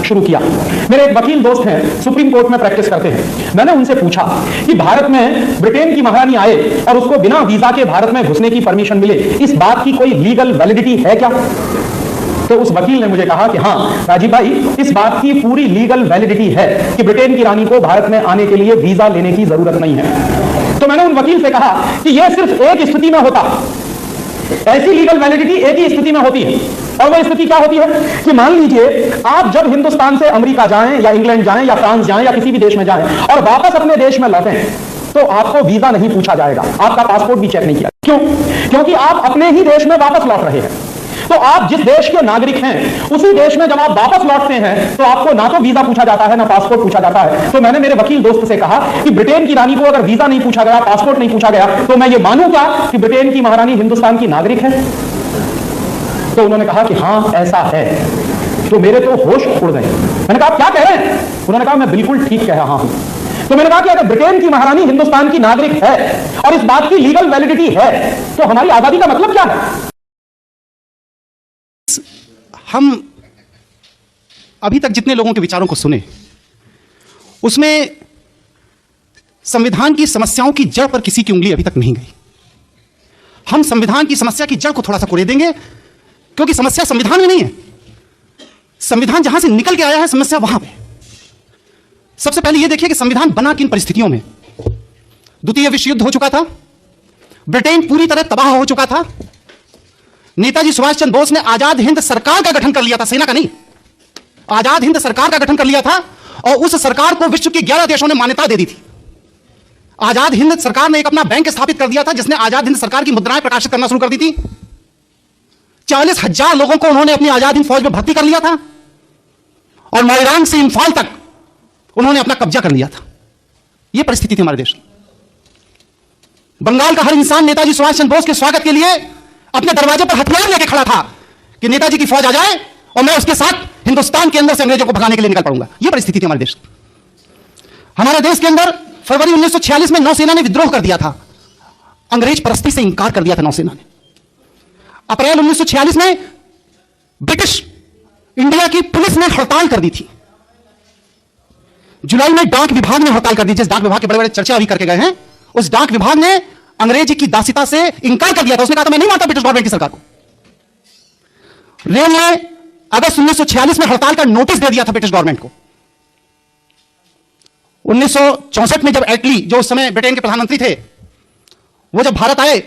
शुरू किया। मेरे एक वकील दोस्त हैं, सुप्रीम कोर्ट में प्रैक्टिस करते हैं। मैंने उनसे पूछा कि भारत में ब्रिटेन की महारानी आए और उसको बिना वीजा के भारत में घुसने की परमिशन मिले, इस बात की कोई लीगल वैलिडिटी है क्या? तो उस वकील ने मुझे कहा कि हाँ राजीव भाई, इस बात की पूरी लीगल वैलिडिटी है कि ब्रिटेन की रानी को भारत में आने के लिए वीजा लेने की जरूरत नहीं है। तो मैंने उन वकील से कहा कि यह सिर्फ एक स्थिति में होता, ऐसी लीगल वैलिडिटी एक ही स्थिति में होती है, और वह स्थिति क्या होती है कि मान लीजिए आप जब हिंदुस्तान से अमेरिका जाएं या इंग्लैंड जाएं या फ्रांस जाएं या किसी भी देश में जाएं और वापस अपने देश में लौटें, तो आपको वीजा नहीं पूछा जाएगा, आपका पासपोर्ट भी चेक नहीं किया। क्यों? क्योंकि आप अपने ही देश में वापस लौट रहे हैं। तो आप जिस देश के नागरिक हैं, उसी देश में जब आप वापस लौटते हैं तो आपको ना तो वीजा पूछा जाता है ना पासपोर्ट पूछा जाता है। तो मैंने मेरे वकील दोस्त से कहा कि ब्रिटेन की रानी को अगर वीजा नहीं पूछा गया, पासपोर्ट नहीं पूछा गया, तो मैं ये मानूं क्या कि ब्रिटेन की महारानी हिंदुस्तान की नागरिक है? तो उन्होंने कहा कि हाँ ऐसा है। तो मेरे तो होश उड़ गए। मैंने कहा आप क्या कह रहे हैं? उन्होंने कहा मैं बिल्कुल ठीक कह रहा हूं। तो मैंने कहा कि अगर ब्रिटेन की महारानी हिंदुस्तान की नागरिक है और इस बात की लीगल वैलिडिटी है, तो हमारी आजादी का मतलब क्या है? हम अभी तक जितने लोगों के विचारों को सुने, उसमें संविधान की समस्याओं की जड़ पर किसी की उंगली अभी तक नहीं गई। हम संविधान की समस्या की जड़ को थोड़ा सा कुरेद देंगे, क्योंकि समस्या संविधान में नहीं है। संविधान जहां से निकल के आया है, समस्या वहां पे। सबसे पहले यह देखिए कि संविधान बना किन परिस्थितियों में। द्वितीय विश्व युद्ध हो चुका था, ब्रिटेन पूरी तरह तबाह हो चुका था। नेताजी सुभाष चंद्र बोस ने आजाद हिंद सरकार का गठन कर लिया था, सेना का नहीं, आजाद हिंद सरकार का गठन कर लिया था, और उस सरकार को विश्व के 11 देशों ने मान्यता दे दी थी। आजाद हिंद सरकार ने एक अपना बैंक स्थापित कर दिया था, जिसने आजाद हिंद सरकार की मुद्राएं प्रकाशित करना शुरू कर दी थी। 40,000 लोगों को उन्होंने अपनी आजाद हिंद फौज में भर्ती कर लिया था, और मोइरांग से इंफाल तक उन्होंने अपना कब्जा कर लिया था। यह परिस्थिति थी हमारे देश में। बंगाल का हर इंसान नेताजी सुभाष चंद्र बोस के स्वागत के लिए अपने दरवाजे पर हथियार लेके खड़ा था कि नेताजी की फौज आ जाए और मैं उसके साथ हिंदुस्तान के अंदर से अंग्रेजों को भगाने के लिए निकल पड़ूंगा। यह परिस्थिति थी हमारे देश की। हमारे देश के अंदर फरवरी 1946 में नौसेना ने विद्रोह कर दिया था, अंग्रेज परस्ती से इंकार कर दिया था नौसेना ने। अप्रैल 1946 में ब्रिटिश इंडिया की पुलिस ने हड़ताल कर दी थी। जुलाई में डाक विभाग ने हड़ताल कर दी, जिस डाक विभाग के बड़े बड़े चर्चा अभी करके गए हैं, उस डाक विभाग ने अंग्रेजी की दासिता से इंकार कर दिया था। उसने कहा था मैं नहीं मानता ब्रिटिश गवर्नमेंट की सरकार को। रेल ने अगस्त 1946 में हड़ताल का नोटिस दे दिया था ब्रिटिश गवर्नमेंट को। 1964 में जब एटली, जो उस समय ब्रिटेन के प्रधानमंत्री थे, वो जब भारत आए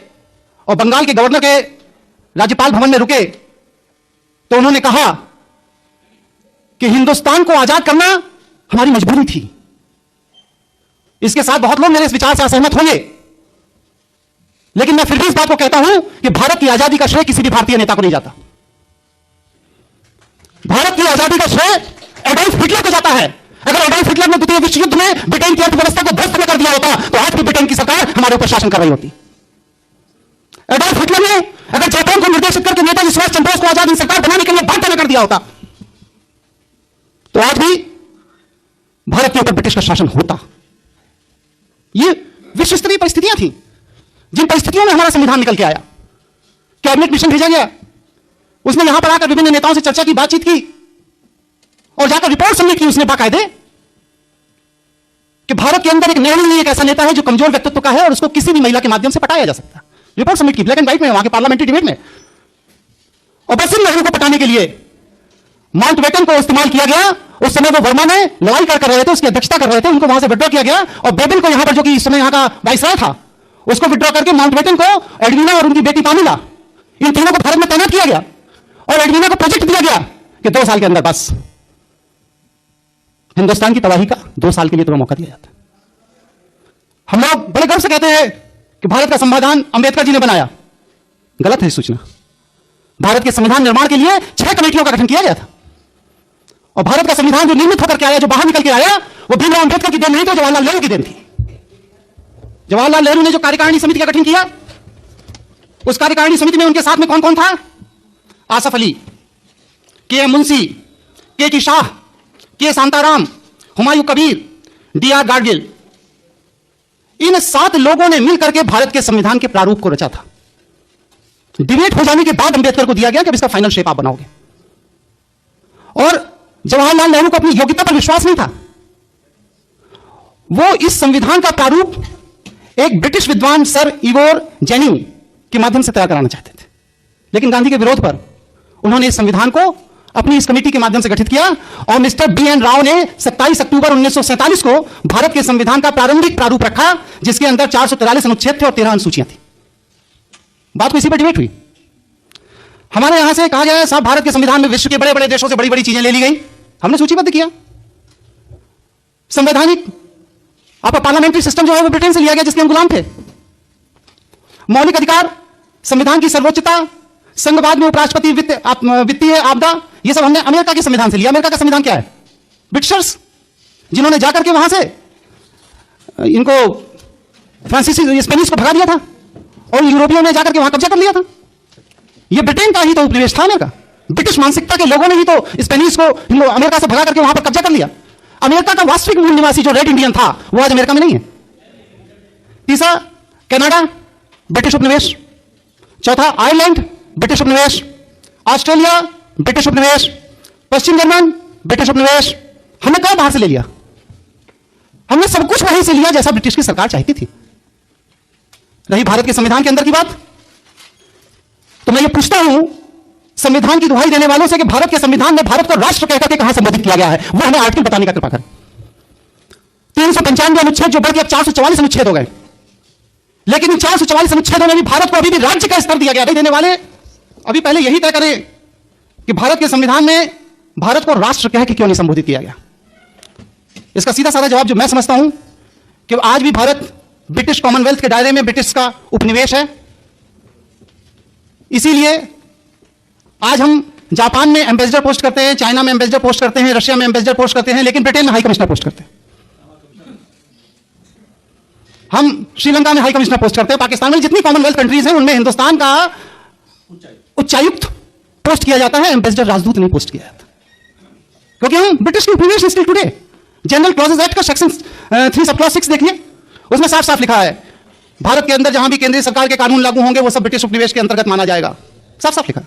और बंगाल के गवर्नर के राज्यपाल भवन में रुके, तो उन्होंने कहा कि हिंदुस्तान को आजाद करना हमारी मजबूरी थी। इसके साथ बहुत लोग मेरे इस विचार से असहमत होंगे, लेकिन मैं फिर भी इस बात को कहता हूं कि भारत की आजादी का श्रेय किसी भी भारतीय नेता को नहीं जाता। भारत की आजादी का श्रेय एडोल्फ हिटलर को जाता है। अगर एडोल्फ हिटलर ने द्वितीय विश्व युद्ध में ब्रिटेन की अर्थव्यवस्था को ध्वस्त कर दिया होता, तो आज की ब्रिटेन की सरकार हमारे ऊपर शासन कर रही होती। एडोल्फ हिटलर ने अगर जापान को निर्देशित करके नेताजी सुभाष चंद्र बोस को आजाद हिंद सरकार बनाने के लिए बाध्य कर दिया होता, तो आज भी भारत के ऊपर ब्रिटिश का शासन होता। ये विश्व स्तरीय परिस्थितियां थी, जिन परिस्थितियों में हमारा संविधान निकल के आया। कैबिनेट मिशन भेजा गया, उसने यहां पर आकर विभिन्न नेताओं से चर्चा की, बातचीत की, और जाकर रिपोर्ट सबमिट की उसने बाकायदे कि भारत के अंदर एक नेहरू एक ऐसा नेता है जो कमजोर व्यक्तित्व का है और उसको किसी भी महिला के माध्यम से पटाया जा सकता है। रिपोर्ट सबमिट की, ब्लैक एंड व्हाइट में, वहां के पार्लियामेंट्री डिबेट में। और बस इन नेहरू को पटाने के लिए माउंटबेटन को इस्तेमाल किया गया। उस समय वो वर्मा में लड़ाई कर रहे थे, उसकी अध्यक्षता कर रहे थे, उनको वहां से विड्रॉ किया गया, और बेबिन को यहां पर, जो कि इस समय यहां का वाइसराय था, उसको विड्रॉ करके माउंटबेटन को, एडवीना और उनकी बेटी पामिला, इन तीनों को भारत में तैनात किया गया। और एडवीना को प्रोजेक्ट दिया गया कि 2 साल के अंदर बस हिंदुस्तान की तबाही का 2 साल के लिए तुम्हें मौका दिया जाता है। हम लोग बड़े गर्व से कहते हैं कि भारत का संविधान अंबेडकर जी ने बनाया। गलत है सूचना। भारत के संविधान निर्माण के लिए 6 कमेटियों का गठन किया गया था, और भारत का संविधान जो निर्मित होकर के आया, जो बाहर निकल के आया, वो भीमराव अंबेडकर की देन नहीं थी, जवाहरलाल नेहरू की देन थी। जवाहरलाल नेहरू ने जो कार्यकारिणी समिति का गठन किया, उस कार्यकारिणी समिति में उनके साथ में कौन कौन था? आसफ अली, के एम मुंशी, के टी शाह, के शांताराम, हुमायूं कबीर, डी आर गाडगिल। इन 7 लोगों ने मिलकर के भारत के संविधान के प्रारूप को रचा था। डिबेट हो जाने के बाद अंबेडकर को दिया गया कि अब इसका फाइनल शेप आप बनाओगे। और जवाहरलाल नेहरू को अपनी योग्यता पर विश्वास नहीं था। वो इस संविधान का प्रारूप एक ब्रिटिश विद्वान सर इवोर जेनिंग के माध्यम से तैयार कराना चाहते थे, लेकिन गांधी के विरोध पर उन्होंने इस संविधान को अपनी इस कमेटी के माध्यम से गठित किया और मिस्टर बी.एन. राव ने 27 अक्टूबर 1947 को भारत के संविधान का प्रारंभिक प्रारूप रखा, जिसके अंदर 443 अनुच्छेद थे और 13 अनुसूचियां थी। बात को इसी पर डिबेट हुई। हमारे यहां से कहा गया साहब भारत के संविधान में विश्व के बड़े बड़े देशों से बड़ी बड़ी चीजें ले ली गई, हमने सूचीबद्ध किया। संवैधानिक आपका पार्लियामेंट्री सिस्टम जो है वो ब्रिटेन से लिया गया, जिसके हम गुलाम थे। मौलिक अधिकार, संविधान की सर्वोच्चता, संघवाद में उपराष्ट्रपति, वित्तीय आपदा, ये सब हमने अमेरिका के संविधान से लिया। अमेरिका का संविधान क्या है? ब्रिटिशर्स जिन्होंने जाकर के वहां से इनको फ्रांसीसी स्पेनिश को भगा दिया था और यूरोपियों ने जाकर के वहां कब्जा कर लिया था। ये ब्रिटेन का ही तो उपनिवेश था अमेरिका। ब्रिटिश मानसिकता के लोगों ने ही तो स्पेनिश को अमेरिका से भगा करके वहां पर कब्जा कर लिया। अमेरिका का वास्तविक मूल निवासी जो रेड इंडियन था वो आज अमेरिका में नहीं है। तीसरा, कनाडा ब्रिटिश उपनिवेश। चौथा, आयरलैंड ब्रिटिश उपनिवेश। ऑस्ट्रेलिया ब्रिटिश उपनिवेश। पश्चिम जर्मन ब्रिटिश उपनिवेश। हमने कब बाहर से ले लिया? हमने सब कुछ वहीं से लिया जैसा ब्रिटिश की सरकार चाहती थी। रही भारत के संविधान के अंदर की बात, तो मैं ये पूछता हूं संविधान की दुहाई देने वालों से कि भारत के संविधान में भारत को राष्ट्र कहकर के कहां संबोधित किया गया है, वो हमें आर्टिकल बताने का कृपा करें। 395 अनुच्छेद जो बढ़ के अब 444 अनुच्छेद हो गए, लेकिन इन 444 अनुच्छेदों में भी भारत को अभी भी राज्य का स्तर दिया गया। नहीं देने वाले अभी पहले यही तय करें कि भारत के संविधान में भारत को राष्ट्र कह के क्यों नहीं संबोधित किया गया। इसका सीधा साधा जवाब जो मैं समझता हूं कि आज भी भारत ब्रिटिश कॉमनवेल्थ के दायरे में ब्रिटिश का उपनिवेश है। इसीलिए आज हम जापान में एम्बेसडर पोस्ट करते हैं, चाइना में एम्बेसडर पोस्ट करते हैं, रशिया में एम्बेसडर पोस्ट करते हैं, लेकिन ब्रिटेन में हाई कमिश्नर पोस्ट करते हैं। हम श्रीलंका में हाई कमिश्नर पोस्ट करते हैं। पाकिस्तान में जितनी कॉमनवेल्थ कंट्रीज हैं उनमें हिंदुस्तान का उच्चायुक्त पोस्ट किया जाता है, एम्बेसडर राजदूत नहीं पोस्ट किया जाता, क्योंकि हम ब्रिटिश के उपनिवेश still today. General clauses act का सेक्शन 3 सब क्लॉज 6 देखिए, उसमें साफ साफ लिखा है भारत के अंदर जहां भी केंद्रीय सरकार के कानून लागू होंगे वो सब ब्रिटिश उपनिवेश के अंतर्गत माना जाएगा। साफ साफ लिखा।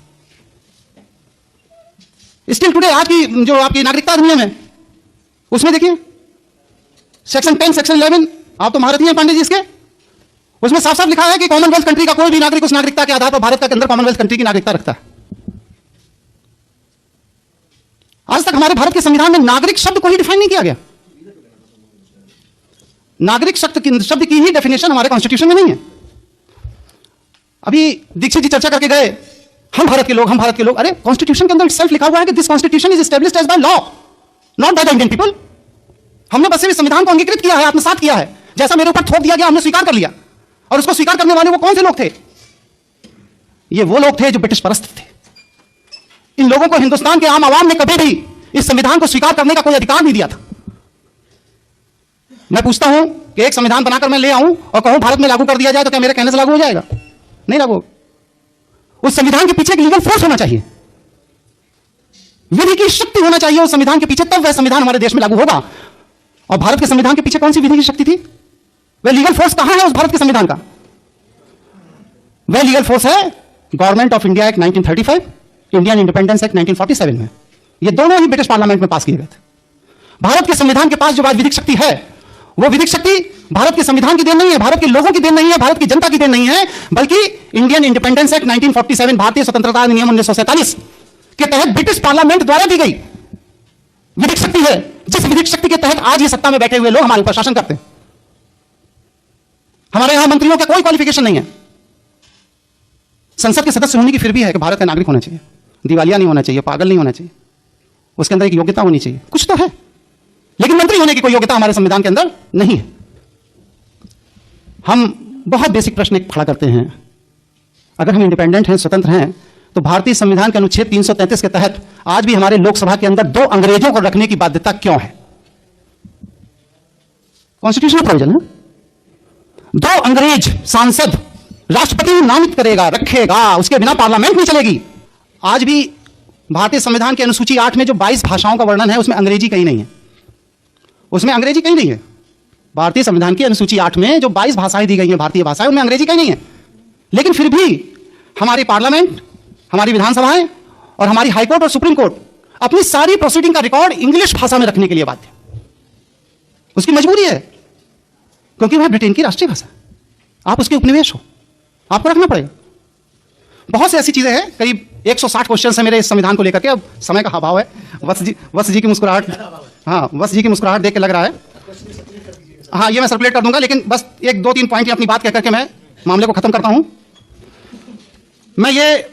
स्टिल टुडे आज की जो आपकी नागरिकता अधिनियम है उसमें देखिए सेक्शन 10 सेक्शन 11, आप तो महारथी हैं पांडे जी इसके, उसमें साफ साफ लिखा है कि कॉमनवेल्थ कंट्री का कोई भी नागरिक उस नागरिकता के आधार पर भारत के अंदर कॉमनवेल्थ कंट्री की नागरिकता रखता है। आज तक हमारे भारत के संविधान में नागरिक शब्द को ही डिफाइन नहीं किया गया। नागरिक शब्द की ही डेफिनेशन हमारे कॉन्स्टिट्यूशन में नहीं है। अभी दीक्षित जी चर्चा करके गए, हम भारत के लोग, हम भारत के लोग। अरे कॉन्स्टिट्यूशन के अंदर सेल्फ लिखा हुआ है कि this constitution is established as by law, not by the Indian people. हमने बस इस संविधान को अंगीकृत किया है, आत्मसात किया है, जैसा मेरे ऊपर थोप दिया गया हमने स्वीकार कर लिया। और उसको स्वीकार करने वाले वो कौन से लोग थे? ये वो लोग थे जो ब्रिटिश परस्त थे। इन लोगों को हिंदुस्तान के आम आवाम ने कभी भी इस संविधान को स्वीकार करने का कोई अधिकार नहीं दिया था। मैं पूछता हूं कि एक संविधान बनाकर मैं ले आऊं और कहूं भारत में लागू कर दिया जाए तो क्या मेरे कहने से लागू हो जाएगा? नहीं लागू। उस संविधान के पीछे एक लीगल फोर्स होना चाहिए, विधि की शक्ति होना चाहिए उस संविधान के पीछे, तब वह संविधान हमारे देश में लागू होगा। और भारत के संविधान के पीछे कौन सी विधि की शक्ति थी? वह लीगल फोर्स कहां है उस भारत के संविधान का? वह लीगल फोर्स है government of India act 1935, Indian independence act 1947 में। ये दोनों ही ब्रिटिश पार्लियामेंट में पास किए गए थे। भारत के संविधान के पास जो आज विधिक शक्ति है, वो विधिक शक्ति भारत के संविधान की देन नहीं है, भारत के लोगों की देन नहीं है, भारत की जनता की देन नहीं है, बल्कि इंडियन इंडिपेंडेंस एक्ट 1947, भारतीय स्वतंत्रता अधिनियम 1947 के तहत ब्रिटिश पार्लियामेंट द्वारा दी गई विधिक शक्ति है, जिस विधिक शक्ति के तहत आज ये सत्ता में बैठे हुए लोग हमारे ऊपर शासन करते हैं। हमारे यहां मंत्रियों का कोई क्वालिफिकेशन नहीं है, संसद के सदस्य होने की फिर भी है कि भारत का नागरिक होना चाहिए, दिवालिया नहीं होना चाहिए, पागल नहीं होना चाहिए, उसके अंदर एक योग्यता होनी चाहिए, कुछ तो है, लेकिन मंत्री होने की कोई योग्यता हमारे संविधान के अंदर नहीं है। हम बहुत बेसिक प्रश्न एक खड़ा करते हैं, अगर हम इंडिपेंडेंट हैं, स्वतंत्र हैं, तो भारतीय संविधान के अनुच्छेद 333 के तहत आज भी हमारे लोकसभा के अंदर 2 अंग्रेजों को रखने की बाध्यता क्यों है? कॉन्स्टिट्यूशनल प्रोविजन है। 2 अंग्रेज सांसद राष्ट्रपति नामित करेगा, रखेगा, उसके बिना पार्लियामेंट नहीं चलेगी। आज भी भारतीय संविधान की अनुसूची 8 में जो 22 भाषाओं का वर्णन है उसमें अंग्रेजी कहीं नहीं है, उसमें अंग्रेजी कहीं नहीं है। भारतीय संविधान की अनुसूची 8 में जो 22 भाषाएं दी गई हैं, भारतीय भाषाएं, उनमें अंग्रेजी कहीं नहीं है। लेकिन फिर भी हमारी पार्लियामेंट, हमारी विधानसभाएं और हमारी हाईकोर्ट और सुप्रीम कोर्ट अपनी सारी प्रोसीडिंग का रिकॉर्ड इंग्लिश भाषा में रखने के लिए बाध्य। उसकी मजबूरी है, क्योंकि वह ब्रिटेन की राष्ट्रीय भाषा, आप उसके उपनिवेश हो, आपको रखना पड़ेगा। बहुत सी ऐसी चीजें हैं, करीब 160 क्वेश्चन है मेरे इस संविधान को लेकर के। अब समय का अभाव है, वत्स जी की मुस्कुराहट, हाँ वत्स जी की मुस्कुराहट देख के लग रहा है, हाँ ये मैं सर्कुलेट कर दूंगा, लेकिन बस 1-2-3 पॉइंट अपनी बात कह करके मैं मामले को खत्म करता हूं। मैं ये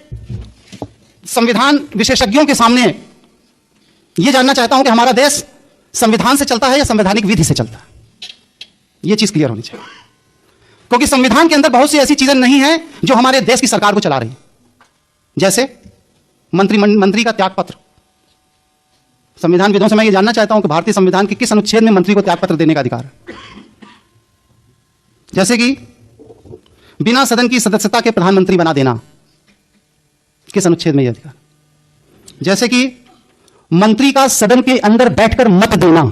संविधान विशेषज्ञों के सामने ये जानना चाहता हूं कि हमारा देश संविधान से चलता है या संवैधानिक विधि से चलता है, ये चीज क्लियर होनी चाहिए। क्योंकि संविधान के अंदर बहुत सी ऐसी चीजें नहीं हैं जो हमारे देश की सरकार को चला रही, जैसे मंत्री का त्यागपत्र। संविधान विदों से मैं ये जानना चाहता हूं कि भारतीय संविधान के किस अनुच्छेद में मंत्री को त्यागपत्र देने का अधिकार है। जैसे कि बिना सदन की सदस्यता के प्रधानमंत्री बना देना, किस अनुच्छेद में यह अधिकार। जैसे कि मंत्री का सदन के अंदर बैठकर मत देना।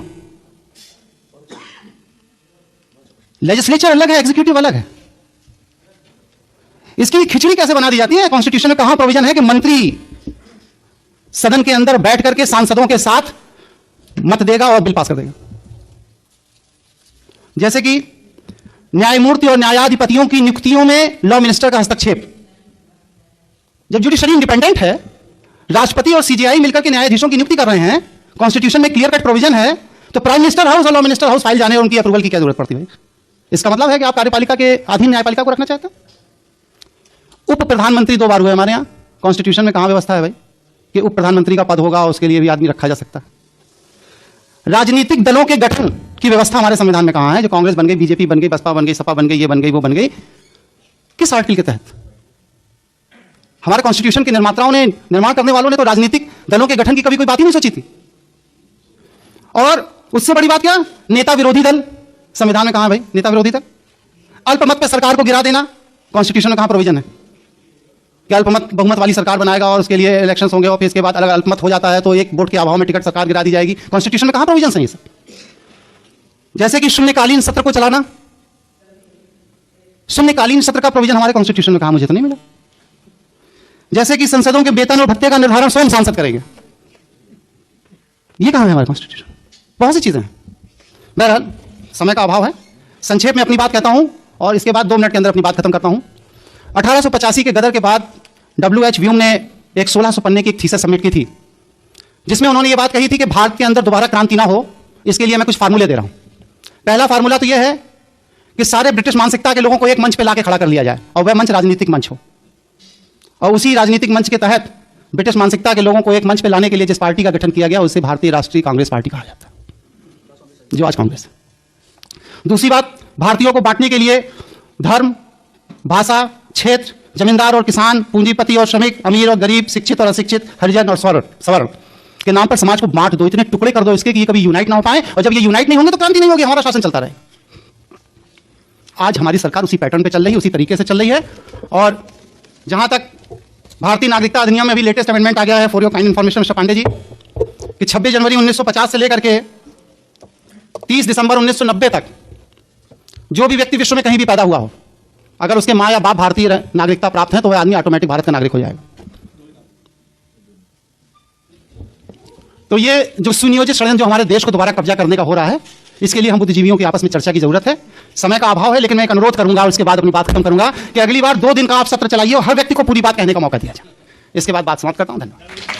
लेजिस्लेचर अलग है, एग्जीक्यूटिव अलग है। इसकी खिचड़ी कैसे बना दी जाती है? कॉन्स्टिट्यूशन में कहां प्रोविजन है कि मंत्री सदन के अंदर बैठ करके सांसदों के साथ मत देगा और बिल पास कर देगा। जैसे कि न्यायमूर्ति और न्यायाधिपतियों की नियुक्तियों में लॉ मिनिस्टर का हस्तक्षेप। जब जुडिशरी इंडिपेंडेंट है, राष्ट्रपति और सीजीआई मिलकर के न्यायाधीशों की नियुक्ति कर रहे हैं, कॉन्स्टिट्यूशन में क्लियर कट प्रोविजन है, तो प्राइम मिनिस्टर हाउस और लॉ मिनिस्टर हाउस फाइल जाने और उनकी अप्रूवल की क्या जरूरत पड़ती है? इसका मतलब है कि आप कार्यपालिका के अधीन न्यायपालिका को रखना चाहते हैं। उप प्रधानमंत्री 2 बार हुए हमारे यहां, कॉन्स्टिट्यूशन में कहां व्यवस्था है भाई कि उप प्रधानमंत्री का पद होगा, उसके लिए भी आदमी रखा जा सकता है। राजनीतिक दलों के गठन की व्यवस्था हमारे संविधान में कहां है? जो कांग्रेस बन गई, बीजेपी बन गई, बसपा बन गई, सपा बन गई, ये बन गई, वो बन गई, किस आर्टिकल के तहत? हमारे कॉन्स्टिट्यूशन के निर्माताओं ने, निर्माण करने वालों ने तो राजनीतिक दलों के गठन की कभी कोई बात ही नहीं सोची थी। और उससे बड़ी बात क्या, नेता विरोधी दल संविधान में कहां है भाई? नेता विरोधी दल। अल्पमत पे सरकार को गिरा देना, कॉन्स्टिट्यूशन में कहां प्रोविजन है कि अल्पमत बहुमत वाली सरकार बनाएगा और उसके लिए इलेक्शंस होंगे और फिर इसके बाद अलग अल्पमत हो जाता है तो एक वोट के अभाव में टिकट सरकार गिरा दी जाएगी? कॉन्स्टिट्यूशन में कहां प्रोविजन है ये सब? जैसे कि शून्यकालीन सत्र को चलाना, शून्यकालीन सत्र का प्रोविजन हमारे कॉन्स्टिट्यूशन में कहां? मुझे तो नहीं मिला। जैसे कि संसदों के वेतन और भत्ते का निर्धारण स्वयं सांसद करेंगे, ये कहां है हमारे कॉन्स्टिट्यूशन? बहुत सी चीजें हैं। बहरहाल समय का अभाव है, संक्षेप में अपनी बात कहता हूं और इसके बाद 2 मिनट के अंदर अपनी बात खत्म करता हूं। 1885 के गदर के बाद W.H. व्यूम ने एक 1600 पन्ने की एक थीसिस सबमिट की थी, जिसमें उन्होंने ये बात कही थी कि भारत के अंदर दोबारा क्रांति ना हो, इसके लिए मैं कुछ फार्मूले दे रहा हूं। पहला फार्मूला तो यह है कि सारे ब्रिटिश मानसिकता के लोगों को एक मंच पे लाके खड़ा कर लिया जाए और वह मंच राजनीतिक मंच हो, और उसी राजनीतिक मंच के तहत ब्रिटिश मानसिकता के लोगों को एक मंच पे लाने के लिए जिस पार्टी का गठन किया गया उसे भारतीय राष्ट्रीय कांग्रेस पार्टी कहा जाता है, जो आज कांग्रेस है। दूसरी बात, भारतीयों को बांटने के लिए धर्म, भाषा, क्षेत्र, जमींदार और किसान, पूंजीपति और श्रमिक, अमीर और गरीब, शिक्षित और अशिक्षित, हरिजन और सवर्ण के नाम पर समाज को बांट दो, इतने टुकड़े कर दो इसके कि ये कभी यूनाइट ना हो पाए, और जब ये यूनाइट नहीं होंगे तो क्रांति नहीं होगी, हमारा शासन चलता रहे। आज हमारी सरकार उसी पैटर्न पे चल रही है, उसी तरीके से चल रही है। और जहां तक भारतीय नागरिकता अधिनियम में भी लेटेस्ट अमेंडमेंट आ गया है, for your kind information mister Pandey ji, कि 26 जनवरी 1950 से लेकर के 30 दिसंबर 1990 तक जो भी व्यक्ति विश्व में कहीं भी पैदा हुआ हो, अगर उसके माँ या बाप भारतीय नागरिकता प्राप्त है तो वह आदमी ऑटोमेटिक भारत का नागरिक हो जाएगा। तो ये जो सुनियोजित षड्यंत्र जो हमारे देश को दोबारा कब्जा करने का हो रहा है, इसके लिए हम बुद्धिजीवियों की आपस में चर्चा की जरूरत है। समय का अभाव है, लेकिन मैं एक अनुरोध करूंगा और उसके बाद अपनी बात खत्म करूंगा कि अगली बार 2 दिन का आप सत्र चलाइए और हर व्यक्ति को पूरी बात कहने का मौका दिया जाए। इसके बाद बात समाप्त करता हूं। धन्यवाद।